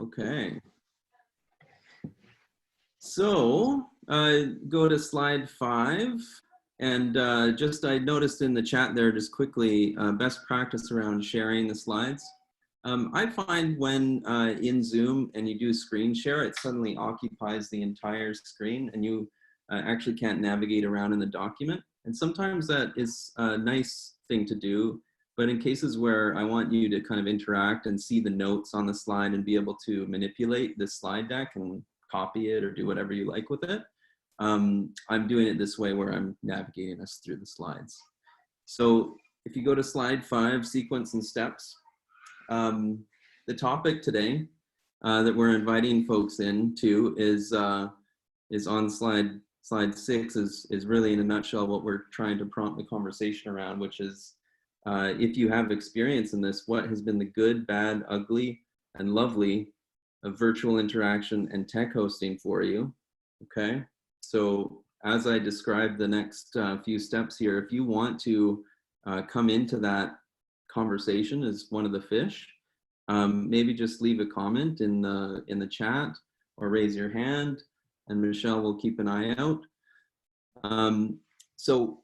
Okay. So go to slide 5. And I noticed in the chat there, just quickly, best practice around sharing the slides. I find when in Zoom and you do screen share, it suddenly occupies the entire screen and you actually can't navigate around in the document. And sometimes that is a nice thing to do. But in cases where I want you to kind of interact and see the notes on the slide and be able to manipulate the slide deck and copy it or do whatever you like with it, I'm doing it this way where I'm navigating us through the slides. So if you go to slide 5, sequence and steps, the topic today that we're inviting folks into is on slide 6 is really in a nutshell what we're trying to prompt the conversation around, which is if you have experience in this, what has been the good, bad, ugly, and lovely of virtual interaction and tech hosting for you, okay? So as I describe the next few steps here, if you want to come into that conversation as one of the fish, maybe just leave a comment in the chat or raise your hand, and Michelle will keep an eye out. So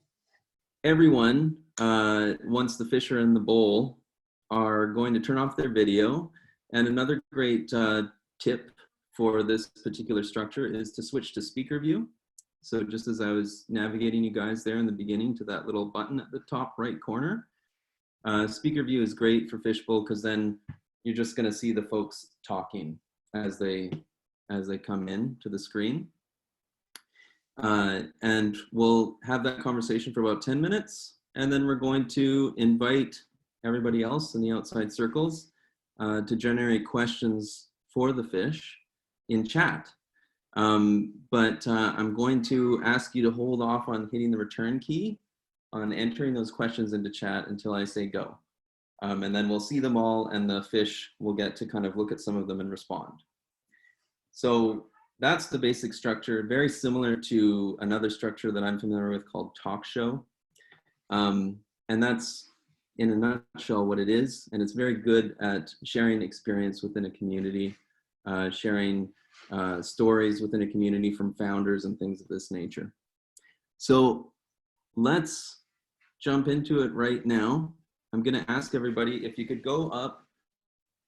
everyone, once the fish are in the bowl, are going to turn off their video. And another great tip for this particular structure is to switch to speaker view. So just as I was navigating you guys there in the beginning to that little button at the top right corner, speaker view is great for Fishbowl because then you're just going to see the folks talking as they come in to the screen. And we'll have that conversation for about 10 minutes. And then we're going to invite everybody else in the outside circles to generate questions for the fish in chat. But I'm going to ask you to hold off on hitting the return key on entering those questions into chat until I say go. And then we'll see them all and the fish will get to kind of look at some of them and respond. So that's the basic structure, very similar to another structure that I'm familiar with called talk show. And that's in a nutshell what it is. And it's very good at sharing experience within a community, sharing stories within a community from founders and things of this nature. So let's jump into it right now. I'm going to ask everybody if you could go up.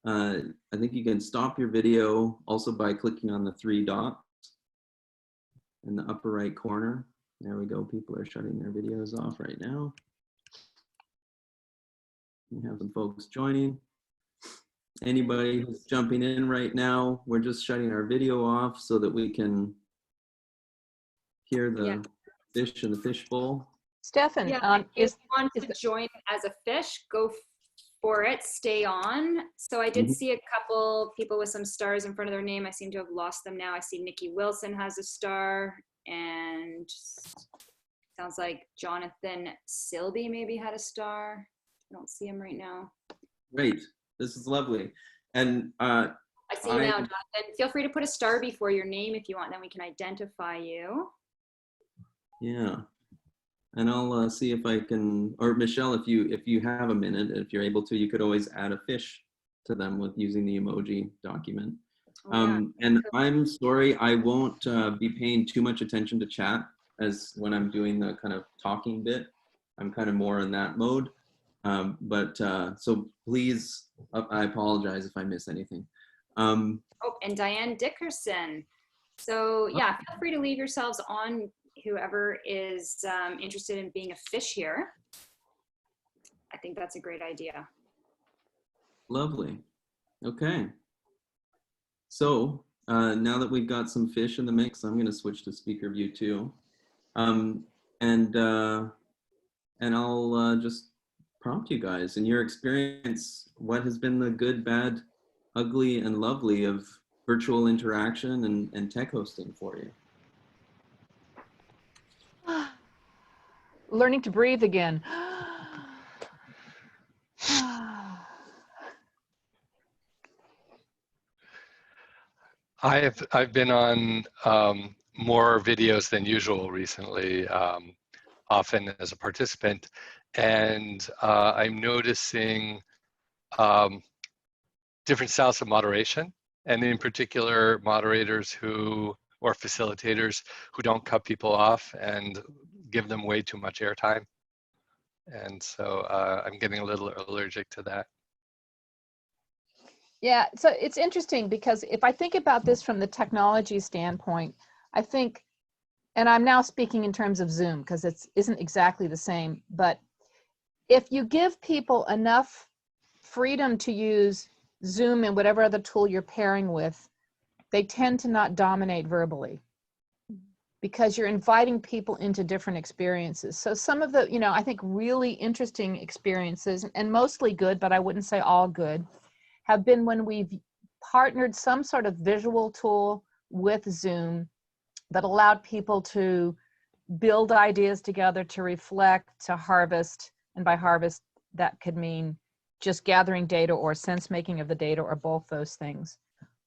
I think you can stop your video also by clicking on the 3 dots in the upper right corner. There we go. People are shutting their videos off right now. We have some folks joining. Anybody who's jumping in right now, we're just shutting our video off so that we can hear the fish in the fishbowl. Stefan, if you want to join as a fish, go for it, stay on. So I did see a couple people with some stars in front of their name. I seem to have lost them now. I see Nikki Wilson has a star, and sounds like Jonathan Silby maybe had a star. I don't see him right now. Great, this is lovely. And I see you now, Jonathan. Feel free to put a star before your name if you want, then we can identify you. Yeah. And I'll see if I can, or Michelle, if you have a minute, if you're able to, you could always add a fish to them with using the emoji document. And I'm sorry, I won't be paying too much attention to chat as when I'm doing the kind of talking bit. I'm kind of more in that mode. So please, I apologize if I miss anything. Oh, and Diane Dickerson. So yeah, feel free to leave yourselves on, whoever is interested in being a fish here. I think that's a great idea. Lovely. Okay. So now that we've got some fish in the mix, I'm going to switch to speaker view too. And I'll just prompt you guys. In your experience, what has been the good, bad, ugly, and lovely of virtual interaction and tech hosting for you? Learning to breathe again. I've been on more videos than usual recently, often as a participant, and I'm noticing different styles of moderation and in particular moderators who, or facilitators who don't cut people off and give them way too much airtime. And so I'm getting a little allergic to that. Yeah, so it's interesting because if I think about this from the technology standpoint, I think, and I'm now speaking in terms of Zoom because it isn't exactly the same, but if you give people enough freedom to use Zoom and whatever other tool you're pairing with, they tend to not dominate verbally because you're inviting people into different experiences. So some of the, I think really interesting experiences, and mostly good, but I wouldn't say all good, have been when we've partnered some sort of visual tool with Zoom that allowed people to build ideas together, to reflect, to harvest. And by harvest, that could mean just gathering data or sense making of the data or both those things.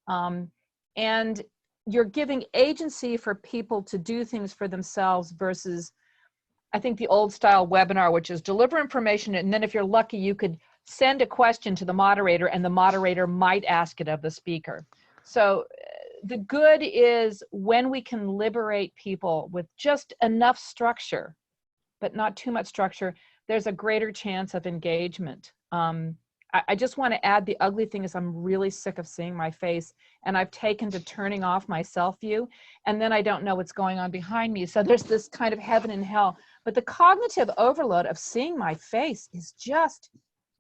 And you're giving agency for people to do things for themselves versus, I think, the old style webinar, which is deliver information. And then if you're lucky, you could send a question to the moderator and the moderator might ask it of the speaker. So the good is when we can liberate people with just enough structure, but not too much structure, there's a greater chance of engagement. I just want to add the ugly thing is I'm really sick of seeing my face, and I've taken to turning off my self view, and then I don't know what's going on behind me. So there's this kind of heaven and hell. But the cognitive overload of seeing my face is just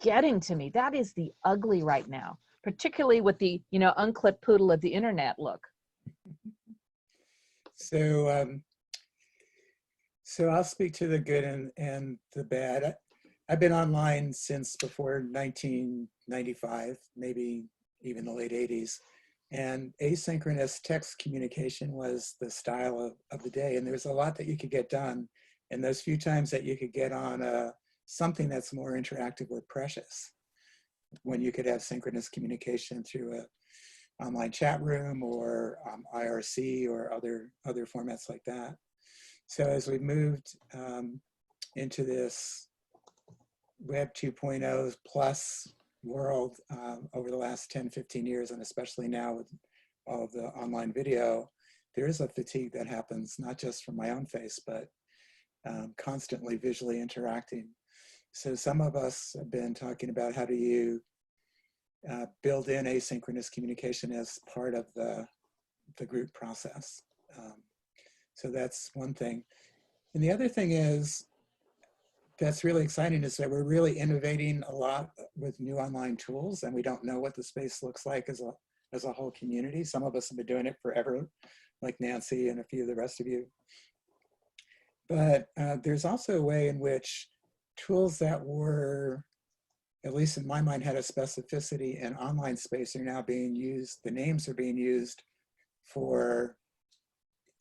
getting to me. That is the ugly right now, particularly with the, unclipped poodle of the internet look. So, so I'll speak to the good and the bad. I've been online since before 1995, maybe even the late 80s. And asynchronous text communication was the style of the day. And there's a lot that you could get done. And those few times that you could get on something that's more interactive were precious. When you could have synchronous communication through an online chat room or IRC or other formats like that. So as we moved into this Web 2.0 plus world over the last 10, 15 years, and especially now with all of the online video, there is a fatigue that happens, not just from my own face, but constantly visually interacting. So some of us have been talking about how do you build in asynchronous communication as part of the group process. So that's one thing. And the other thing is, that's really exciting is that we're really innovating a lot with new online tools, and we don't know what the space looks like as a whole community. Some of us have been doing it forever, like Nancy and a few of the rest of you. But there's also a way in which tools that were, at least in my mind, had a specificity in online space are now being used, the names are being used for,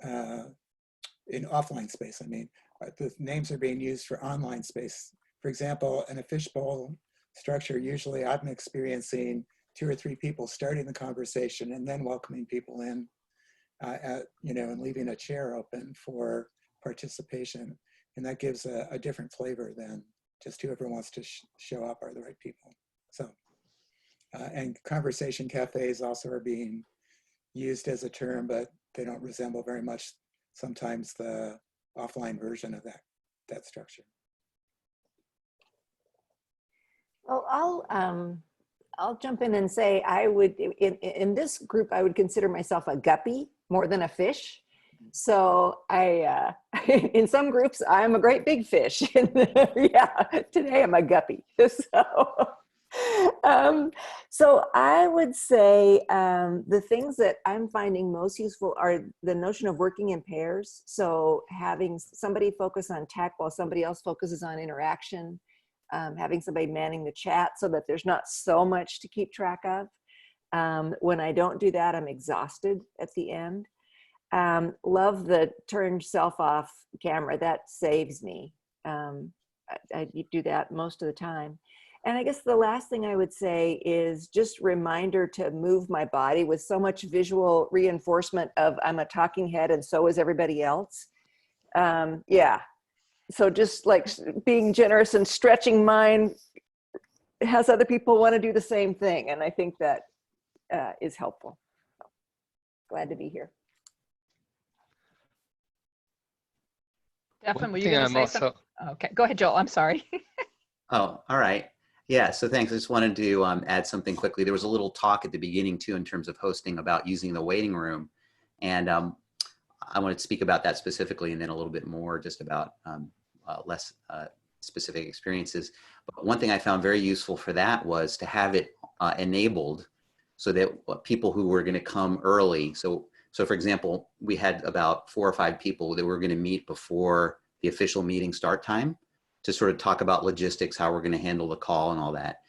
in offline space, I mean. The names are being used for online space. For example, in a fishbowl structure, usually I'm experiencing 2 or 3 people starting the conversation and then welcoming people in, and leaving a chair open for participation. And that gives a different flavor than just whoever wants to show up are the right people. So, and conversation cafes also are being used as a term, but they don't resemble very much sometimes the offline version of that structure. Well, I'll jump in and say I would, in this group, I would consider myself a guppy more than a fish. So I, in some groups, I'm a great big fish. Yeah, today I'm a guppy. So I would say the things that I'm finding most useful are the notion of working in pairs. So having somebody focus on tech while somebody else focuses on interaction, having somebody manning the chat so that there's not so much to keep track of. When I don't do that, I'm exhausted at the end. Love the turn self off camera. That saves me. I do that most of the time. And I guess the last thing I would say is just reminder to move my body with so much visual reinforcement of I'm a talking head and so is everybody else. Yeah. So just like being generous and stretching mine has other people want to do the same thing. And I think that is helpful. Glad to be here. Stefan, One were you thing going to I'm say also, something? Okay, go ahead, Joel. I'm sorry. Oh, all right. Yeah, so thanks. I just wanted to add something quickly. There was a little talk at the beginning too in terms of hosting about using the waiting room. And I wanted to speak about that specifically and then a little bit more just about less specific experiences. But one thing I found very useful for that was to have it enabled so that people who were going to come early. So for example, we had about 4 or 5 people that were going to meet before the official meeting start time to sort of talk about logistics, how we're going to handle the call and all that.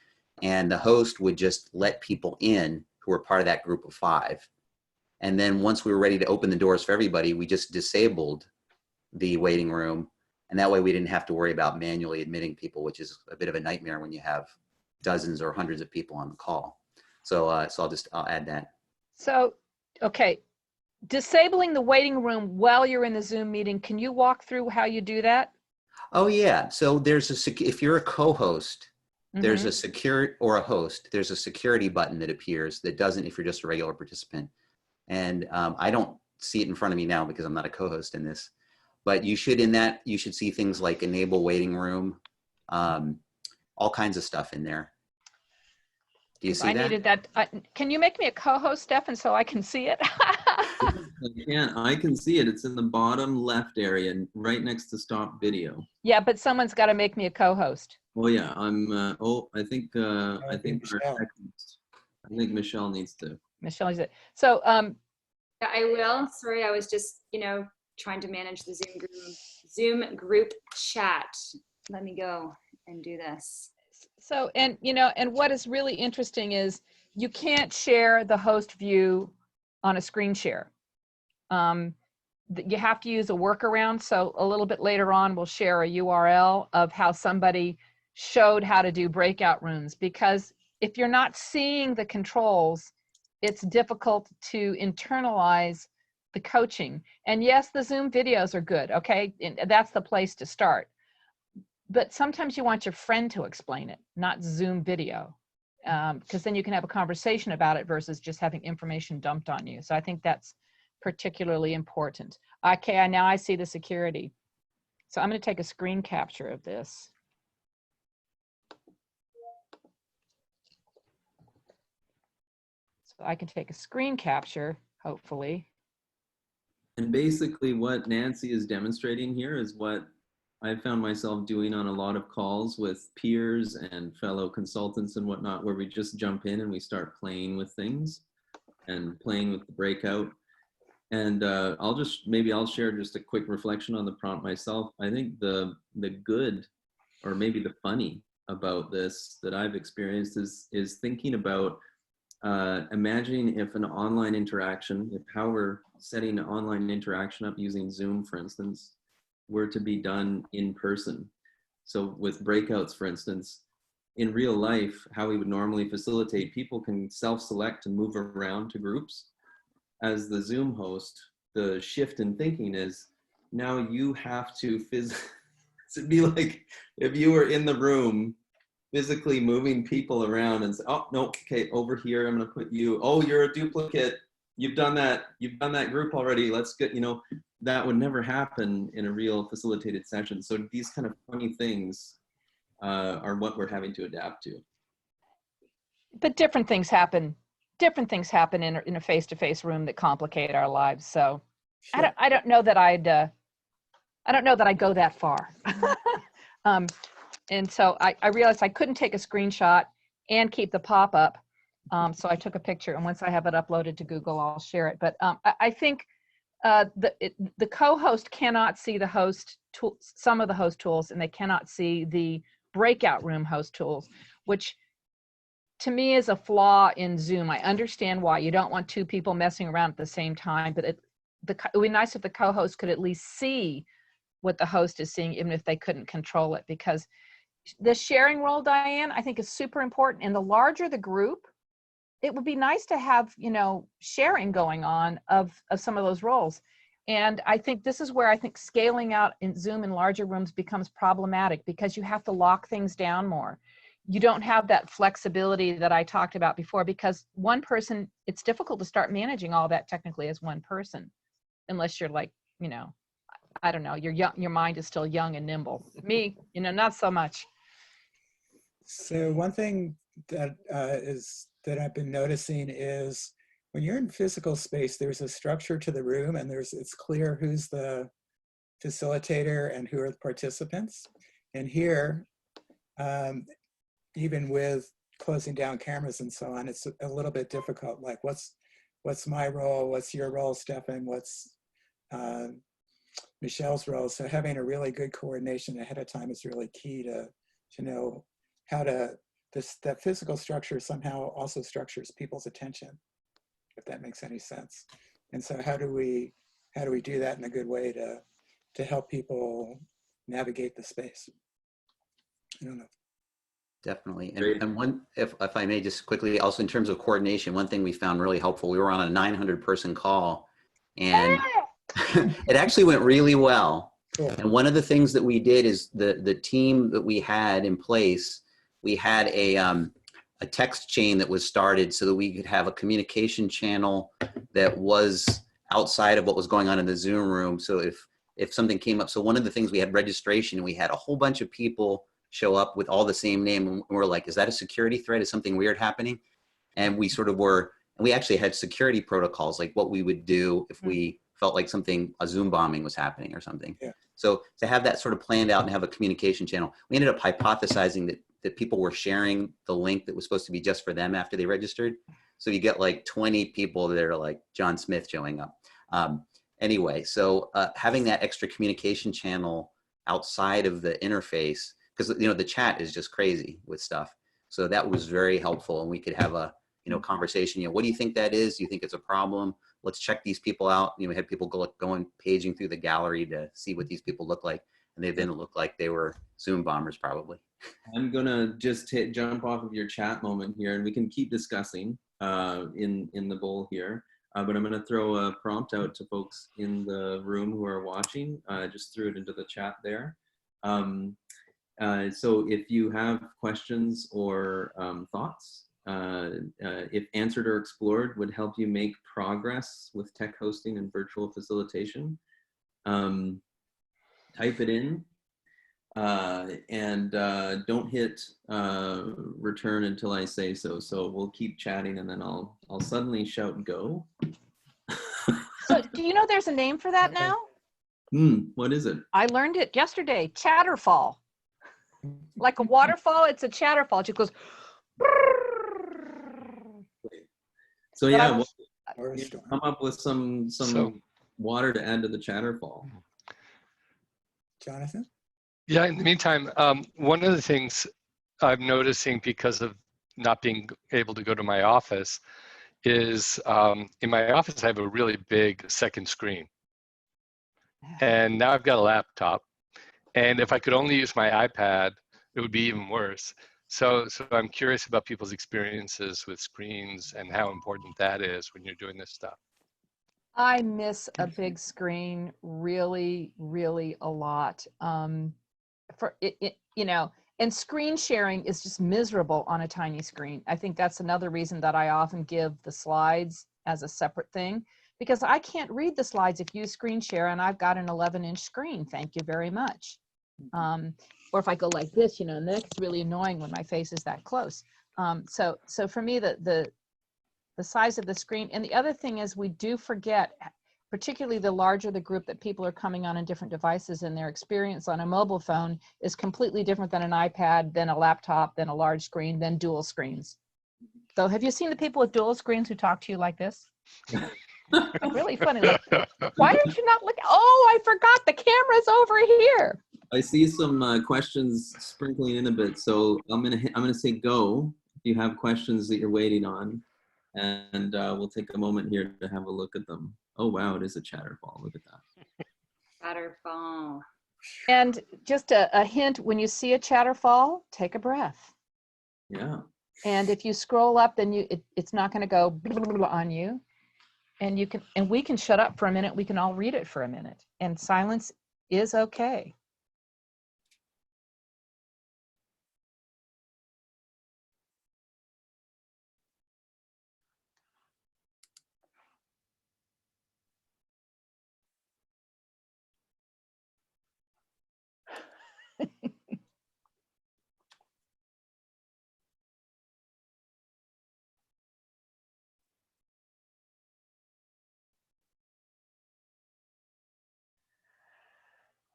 And the host would just let people in who were part of that group of 5. And then once we were ready to open the doors for everybody, we just disabled the waiting room. And that way we didn't have to worry about manually admitting people, which is a bit of a nightmare when you have dozens or hundreds of people on the call. So, I'll add that. So, okay, disabling the waiting room while you're in the Zoom meeting, can you walk through how you do that? Oh yeah, so if you're a co-host, there's a security or a host, there's a security button that appears that doesn't if you're just a regular participant. And I don't see it in front of me now because I'm not a co-host in this, but you should see things like enable waiting room, all kinds of stuff in there. Do you see that? Needed that. Can you make me a co-host, Stefan, so I can see it? I can see it. It's in the bottom left area, right next to stop video. Yeah, but someone's got to make me a co-host. Oh yeah, I think Michelle needs to. Michelle needs it. So Yeah, I will. Sorry, I was just trying to manage the Zoom group chat. Let me go and do this. So, and what is really interesting is you can't share the host view on a screen share. You have to use a workaround. So a little bit later on, we'll share a URL of how somebody showed how to do breakout rooms, because if you're not seeing the controls, it's difficult to internalize the coaching. And yes, the Zoom videos are good. Okay. And that's the place to start. But sometimes you want your friend to explain it, not Zoom video, because then you can have a conversation about it versus just having information dumped on you. So I think that's particularly important. Okay, now I see the security. So I'm going to take a screen capture of this. So I can take a screen capture, hopefully. And basically what Nancy is demonstrating here is what I found myself doing on a lot of calls with peers and fellow consultants and whatnot, where we just jump in and we start playing with things and playing with the breakout. And maybe I'll share just a quick reflection on the prompt myself. I think the good, or maybe the funny about this that I've experienced is thinking about imagining if an online interaction, if how we're setting an online interaction up using Zoom, for instance, were to be done in person. So with breakouts, for instance, in real life, how we would normally facilitate, people can self-select to move around to groups. As the Zoom host, the shift in thinking is now you have to it'd be like if you were in the room physically moving people around and say, oh no, okay, over here, I'm gonna put you, oh, you're a duplicate. You've done that group already. Let's get, that would never happen in a real facilitated session. So these kind of funny things are what we're having to adapt to. But different things happen in a face-to-face room that complicate our lives. So sure. I don't know that I'd go that far. And so I realized I couldn't take a screenshot and keep the pop-up. So I took a picture, and once I have it uploaded to Google, I'll share it. But I think the co-host cannot see the host tool, some of the host tools, and they cannot see the breakout room host tools, which to me is a flaw in Zoom. I understand why you don't want 2 people messing around at the same time, but it would be nice if the co-host could at least see what the host is seeing, even if they couldn't control it, because the sharing role, Diane, I think is super important. And the larger the group, it would be nice to have, sharing going on of some of those roles. And I think this is where I think scaling out in Zoom in larger rooms becomes problematic, because you have to lock things down more. you don't have that flexibility that I talked about before, because one person, it's difficult to start managing all that technically as one person, unless you're like, you know, I don't know, you're young, your mind is still young and nimble. Me, you know, not so much. So one thing that that I've been noticing is when you're in physical space, there's a structure to the room, and it's clear who's the facilitator and who are the participants. And here, even with closing down cameras and so on, it's a little bit difficult. Like, what's my role? What's your role, Stefan? What's Michelle's role? So having a really good coordination ahead of time is really key to know how to, that physical structure somehow also structures people's attention, if that makes any sense. And so how do we do that in a good way to help people navigate the space? I don't know. Definitely. And one, if I may just quickly, also in terms of coordination, one thing we found really helpful, we were on a 900 person call, and it actually went really well. Cool. And one of the things that we did is the team that we had in place, we had a text chain that was started so that we could have a communication channel that was outside of what was going on in the Zoom room. So if something came up, so one of the things, we had registration, and we had a whole bunch of people show up with all the same name, and we're like, is that a security threat? Is something weird happening? And we sort of were, and we actually had security protocols, like what we would do if we felt like a Zoom bombing was happening or something. Yeah. So to have that sort of planned out and have a communication channel, we ended up hypothesizing that people were sharing the link that was supposed to be just for them after they registered. So you get like 20 people that are like John Smith showing up. Anyway, so having that extra communication channel outside of the interface, because you know the chat is just crazy with stuff. So that was very helpful, and we could have a conversation. You know, what do you think that is? Do you think it's a problem? Let's check these people out. You know, we had people going paging through the gallery to see what these people look like, and they then look like they were Zoom bombers probably. I'm gonna just jump off of your chat moment here, and we can keep discussing in the bowl here. But I'm gonna throw a prompt out to folks in the room who are watching. Just threw it into the chat there. So if you have questions or thoughts, if answered or explored, would help you make progress with tech hosting and virtual facilitation, type it in, and don't hit return until I say so. So we'll keep chatting, and then I'll suddenly shout go. So do you know there's a name for that now? What is it? I learned it yesterday. Chatterfall. Like a waterfall, it's a chatterfall. It just goes. So yeah, Or come up with some water to add to the chatterfall. Jonathan? Yeah, in the meantime, one of the things I'm noticing because of not being able to go to my office is in my office, I have a really big second screen. And now I've got a laptop. And if I could only use my iPad, it would be even worse. So I'm curious about people's experiences with screens and how important that is when you're doing this stuff. I miss a big screen really, really a lot. For it, you know, and screen sharing is just miserable on a tiny screen. I think that's another reason that I often give the slides as a separate thing, because I can't read the slides if you screen share and I've got an 11-inch screen. Thank you very much. Or if I go like this, you know, and that's really annoying when my face is that close. So for me, the size of the screen, and the other thing is we do forget, particularly the larger the group that people are coming on different devices, and their experience on a mobile phone is completely different than an iPad, than a laptop, than a large screen, than dual screens. So have you seen the people with dual screens who talk to you like this? Really funny. Like, why don't you not look? Oh, I forgot the camera's over here. I see some questions sprinkling in a bit, so I'm gonna say go if you have questions that you're waiting on, and we'll take a moment here to have a look at them. Oh wow, it is a chatterfall. Look at that. Chatterfall. And just a hint: when you see a chatterfall, take a breath. Yeah. And if you scroll up, then it's not going to go on you, and we can shut up for a minute. We can all read it for a minute, and silence is okay.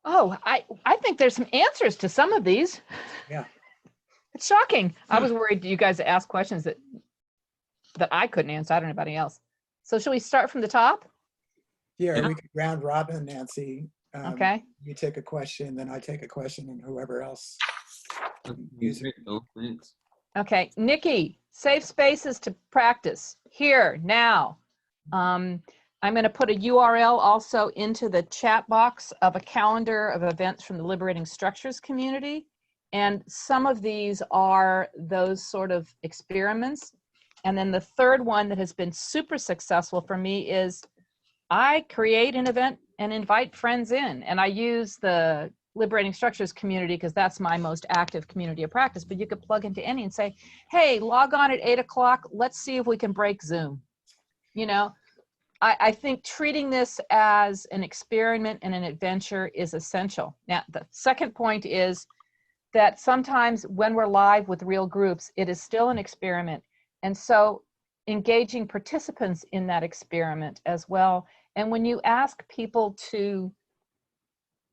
Oh, I think there's some answers to some of these. Yeah. It's shocking. I was worried you guys asked questions that I couldn't answer. I don't know anybody else. So should we start from the top? Yeah, we could round robin, Nancy. Okay. You take a question, then I take a question, and whoever else. Great, Bill. Thanks. Okay, Nikki, safe spaces to practice here now. I'm going to put a URL also into the chat box of a calendar of events from the Liberating Structures community. And some of these are those sort of experiments. And then the third one that has been super successful for me is I create an event and invite friends in. And I use the Liberating Structures community because that's my most active community of practice. But you could plug into any and say, hey, log on at 8 o'clock. Let's see if we can break Zoom. You know, I think treating this as an experiment and an adventure is essential. Now, the second point is that sometimes when we're live with real groups, it is still an experiment. And so engaging participants in that experiment as well. And when you ask people to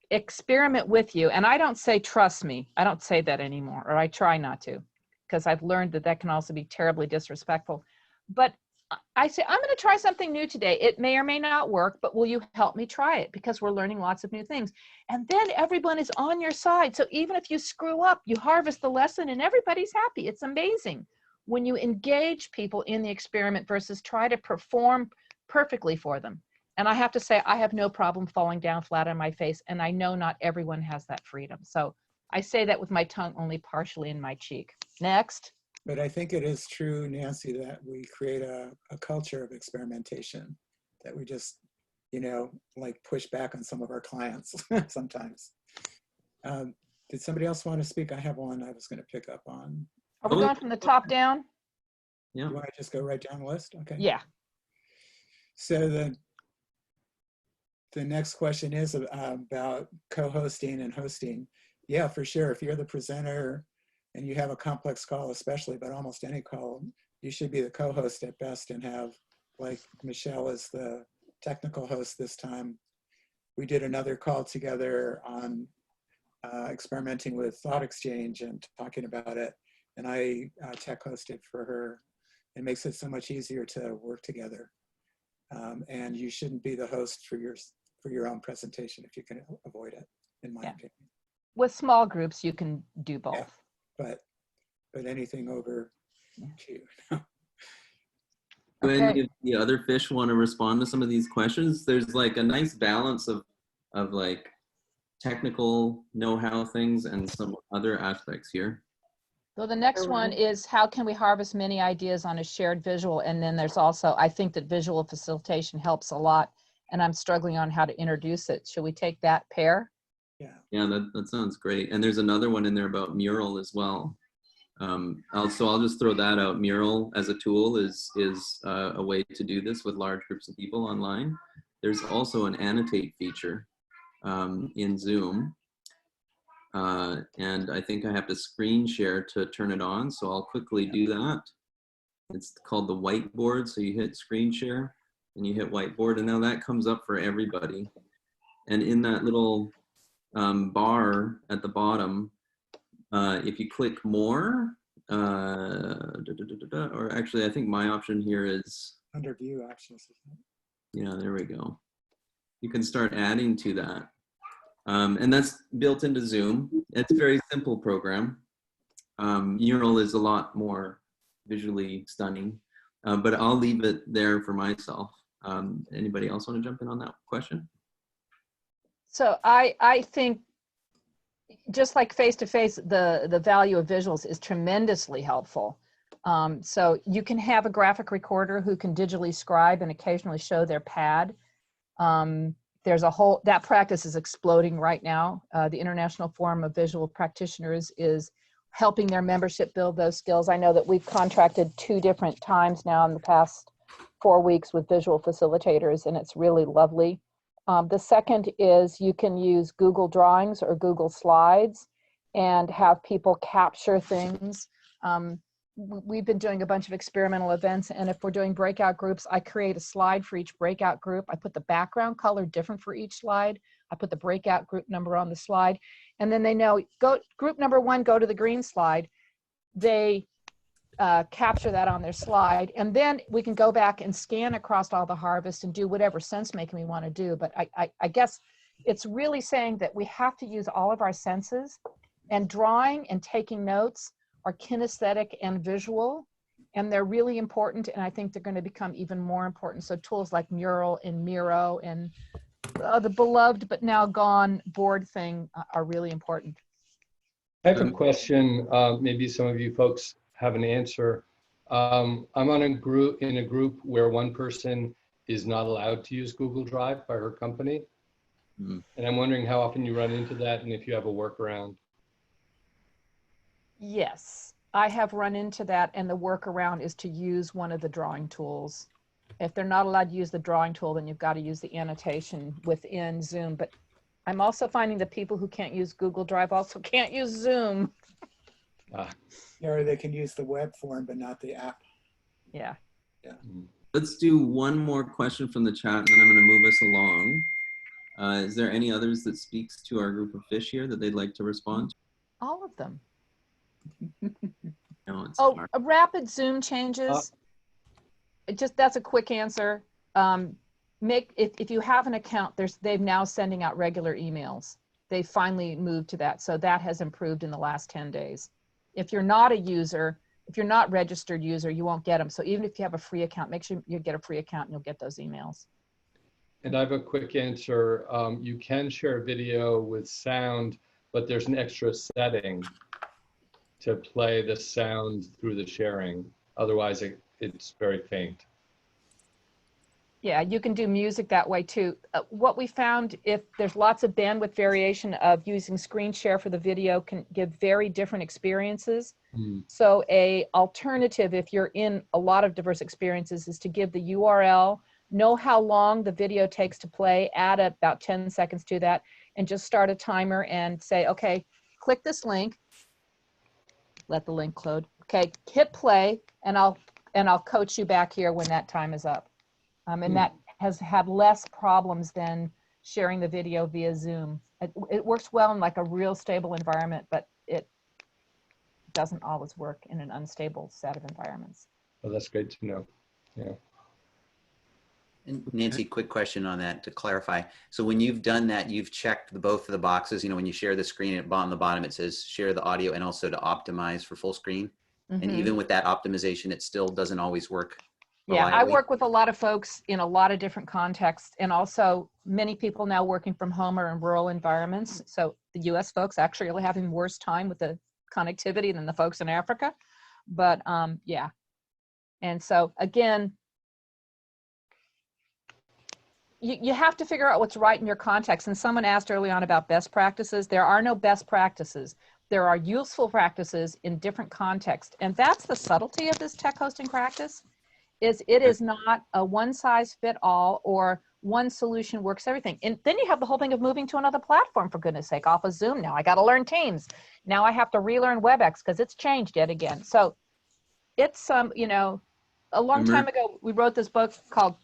experiment with you, and I don't say trust me, I don't say that anymore, or I try not to, because I've learned that that can also be terribly disrespectful. But I say, I'm going to try something new today. It may or may not work, but will you help me try it? Because we're learning lots of new things. And then everyone is on your side. So even if you screw up, you harvest the lesson and everybody's happy. It's amazing when you engage people in the experiment versus try to perform perfectly for them. And I have to say, I have no problem falling down flat on my face. And I know not everyone has that freedom. So I say that with my tongue only partially in my cheek. Next. But I think it is true, Nancy, that we create a culture of experimentation, that we just, you know, like push back on some of our clients sometimes. Did somebody else want to speak? I have one I was going to pick up on. Are we going from the top down? Yeah. You want to just go right down the list? Okay. Yeah. So the next question is about co-hosting and hosting. Yeah, for sure. If you're the presenter and you have a complex call, especially, but almost any call, you should be the co-host at best and have, like Michelle is the technical host this time. We did another call together on experimenting with thought exchange and talking about it. And I tech hosted for her. It makes it so much easier to work together. And you shouldn't be the host for your own presentation if you can avoid it, in my opinion. With small groups, you can do both. Yeah, but anything over 2. Do Okay. any of the other fish want to respond to some of these questions? There's like a nice balance of like technical know-how things and some other aspects here. So the next one is how can we harvest many ideas on a shared visual? And then there's also, I think that visual facilitation helps a lot, and I'm struggling on how to introduce it. Should we take that pair? Yeah, that sounds great. And there's another one in there about mural as well. I'll just throw that out. Mural as a tool is a way to do this with large groups of people online. There's also an annotate feature in Zoom. And I think I have to screen share to turn it on. So I'll quickly do that. It's called the whiteboard. So you hit screen share and you hit whiteboard, and now that comes up for everybody. And in that little bar at the bottom, if you click more, or actually I think my option here is Under view options. Yeah, there we go. You can start adding to that. And that's built into Zoom. It's a very simple program. Mural is a lot more visually stunning, but I'll leave it there for myself. Anybody else want to jump in on that question? So I think just like face-to-face, the value of visuals is tremendously helpful. So you can have a graphic recorder who can digitally scribe and occasionally show their pad. There's a whole, that practice is exploding right now. The International Forum of Visual Practitioners is helping their membership build those skills. I know that we've contracted 2 different times now in the past 4 weeks with visual facilitators, and it's really lovely. The second is you can use Google Drawings or Google Slides and have people capture things. We've been doing a bunch of experimental events, and if we're doing breakout groups, I create a slide for each breakout group. I put the background color different for each slide. I put the breakout group number on the slide, and then they know, go group number 1, go to the green slide. They capture that on their slide, and then we can go back and scan across all the harvest and do whatever sense making we want to do. But I guess it's really saying that we have to use all of our senses, and drawing and taking notes are kinesthetic and visual, and they're really important, and I think they're going to become even more important. So tools like Mural and Miro and the beloved but now gone board thing are really important. I have a question. Maybe some of you folks have an answer. I'm on a group where one person is not allowed to use Google Drive by her company. And I'm wondering how often you run into that and if you have a workaround. Yes, I have run into that, and the workaround is to use one of the drawing tools. If they're not allowed to use the drawing tool, then you've got to use the annotation within Zoom. But I'm also finding that people who can't use Google Drive also can't use Zoom. Or they can use the web form, but not the app. Yeah. Yeah. Let's do one more question from the chat, and then I'm going to move us along. Is there any others that speaks to our group of fish here that they'd like to respond to? All of them. No, it's Oh, hard. rapid Zoom changes. That's a quick answer. If you have an account, they've now sending out regular emails. They finally moved to that. So that has improved in the last 10 days. If you're not a user, if you're not registered user, you won't get them. So even if you have a free account, make sure you get a free account and you'll get those emails. And I have a quick answer. You can share video with sound, but there's an extra setting to play the sound through the sharing. Otherwise, it's very faint. Yeah, you can do music that way too. What we found, if there's lots of bandwidth variation of using screen share for the video, can give very different experiences. So a alternative, if you're in a lot of diverse experiences, is to give the URL, know how long the video takes to play, add about 10 seconds to that, and just start a timer and say, okay, click this link, let the link load. Okay, hit play, and I'll coach you back here when that time is up. And that has had less problems than sharing the video via Zoom. It works well in like a real stable environment, but it doesn't always work in an unstable set of environments. Oh, that's great to know. Yeah. And Nancy, quick question on that to clarify. So when you've done that, you've checked both of the boxes, when you share the screen on the bottom, it says share the audio and also to optimize for full screen. And even with that optimization, it still doesn't always work reliably. Yeah, I work with a lot of folks in a lot of different contexts, and also many people now working from home or in rural environments. So the US folks actually are having worse time with the connectivity than the folks in Africa. But yeah. And so again, you have to figure out what's right in your context. And someone asked early on about best practices. There are no best practices. There are useful practices in different contexts. And that's the subtlety of this tech hosting practice. It is not a one size fit all or one solution works everything. And then you have the whole thing of moving to another platform, for goodness sake, off of Zoom. Now I got to learn Teams. Now I have to relearn WebEx because it's changed yet again. So it's, a long time ago, we wrote this book called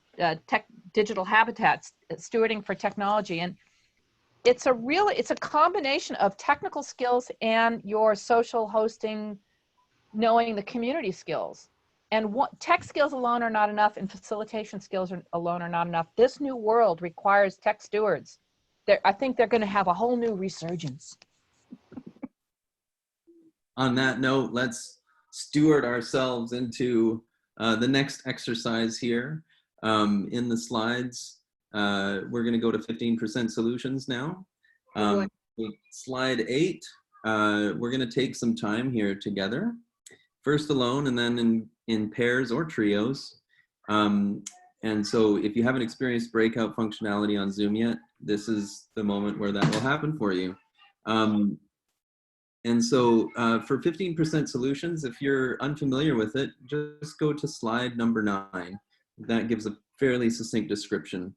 Digital Habitats, Stewarding for Technology. And it's a combination of technical skills and your social hosting, knowing the community skills. And tech skills alone are not enough, and facilitation skills alone are not enough. This new world requires tech stewards. I think they're going to have a whole new resurgence. On that note, let's steward ourselves into the next exercise here. In the slides, we're going to go to 15% solutions now. Slide 8, we're going to take some time here together. First alone, and then in pairs or trios. And so if you haven't experienced breakout functionality on Zoom yet, this is the moment where that will happen for you. And so for 15% solutions, if you're unfamiliar with it, just go to slide number 9. That gives a fairly succinct description.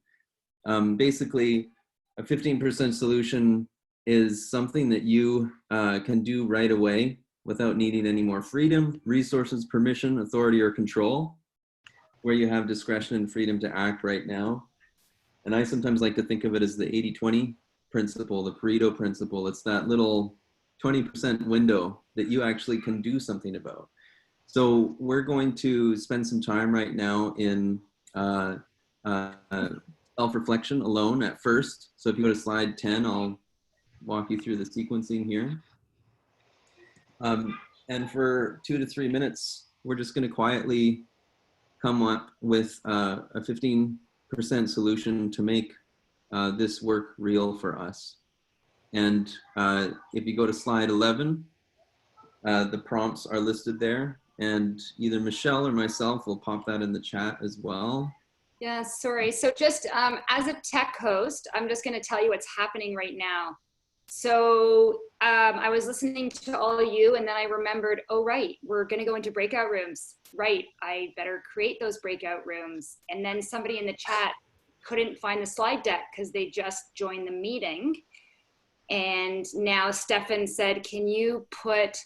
Basically, a 15% solution is something that you can do right away without needing any more freedom, resources, permission, authority, or control, where you have discretion and freedom to act right now. And I sometimes like to think of it as the 80-20 principle, the Pareto principle. It's that little 20% window that you actually can do something about. So we're going to spend some time right now in self-reflection alone at first. So if you go to slide 10, I'll walk you through the sequencing here. And for 2 to 3 minutes, we're just going to quietly come up with a 15% solution to make this work real for us. And if you go to slide 11, the prompts are listed there, and either Michelle or myself will pop that in the chat as well. Yeah, sorry. So just as a tech host, I'm just going to tell you what's happening right now. So I was listening to all of you, and then I remembered, oh, right, we're going to go into breakout rooms. Right, I better create those breakout rooms. And then somebody in the chat couldn't find the slide deck because they just joined the meeting. And now Stefan said, can you put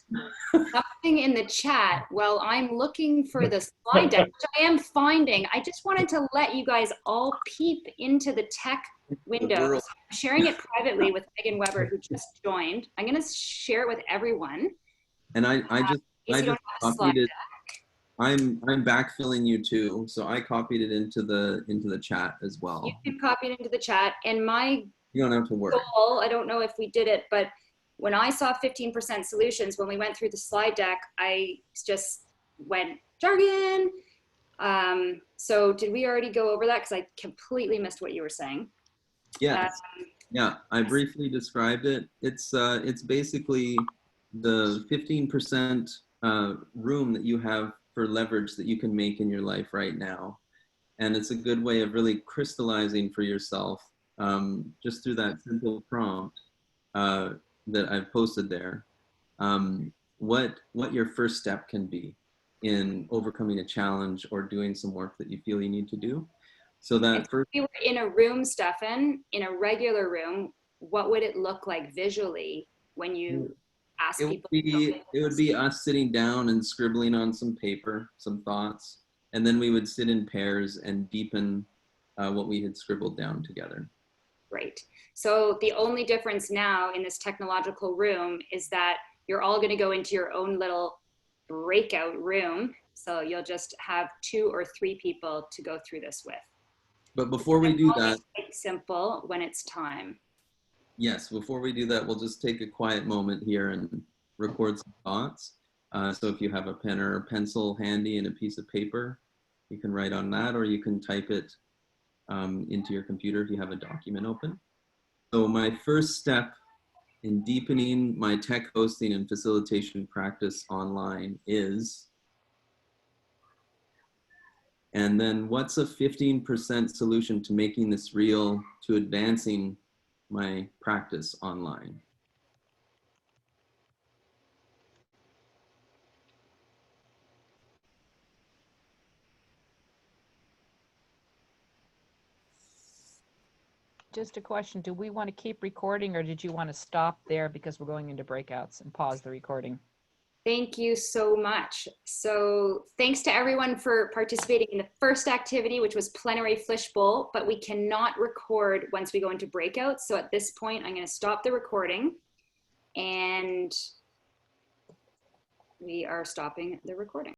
something in the chat? Well, I'm looking for the slide deck, which I am finding. I just wanted to let you guys all peep into the tech window. So I'm sharing it privately with Megan Weber, who just joined. I'm going to share it with everyone. And I just copied it. Deck. I'm backfilling you too, so I copied it into the chat as well. You can copy it into the chat, and my you don't have to worry. goal, I don't know if we did it, but when I saw 15% solutions, when we went through the slide deck, I just went jargon. So did we already go over that? Because I completely missed what you were saying. Yeah, yeah, I briefly described it. It's basically the 15% room that you have for leverage that you can make in your life right now. And it's a good way of really crystallizing for yourself just through that simple prompt that I've posted there, what your first step can be in overcoming a challenge or doing some work that you feel you need to do. So that first, if we were in a room, Stefan, in a regular room, what would it look like visually when you ask people? It would be us sitting down and scribbling on some paper, some thoughts, and then we would sit in pairs and deepen what we had scribbled down together. Great. So the only difference now in this technological room is that you're all going to go into your own little breakout room. So you'll just have 2 or 3 people to go through this with. But before we do that, it's simple when it's time. Yes, before we do that, we'll just take a quiet moment here and record some thoughts. So if you have a pen or a pencil handy and a piece of paper, you can write on that, or you can type it into your computer if you have a document open. So my first step in deepening my tech hosting and facilitation practice online is, and then what's a 15% solution to making this real, to advancing my practice online? Just a question, do we want to keep recording or did you want to stop there because we're going into breakouts and pause the recording? Thank you so much. So thanks to everyone for participating in the first activity, which was plenary fishbowl, but we cannot record once we go into breakouts. So at this point, I'm going to stop the recording, and we are stopping the recording.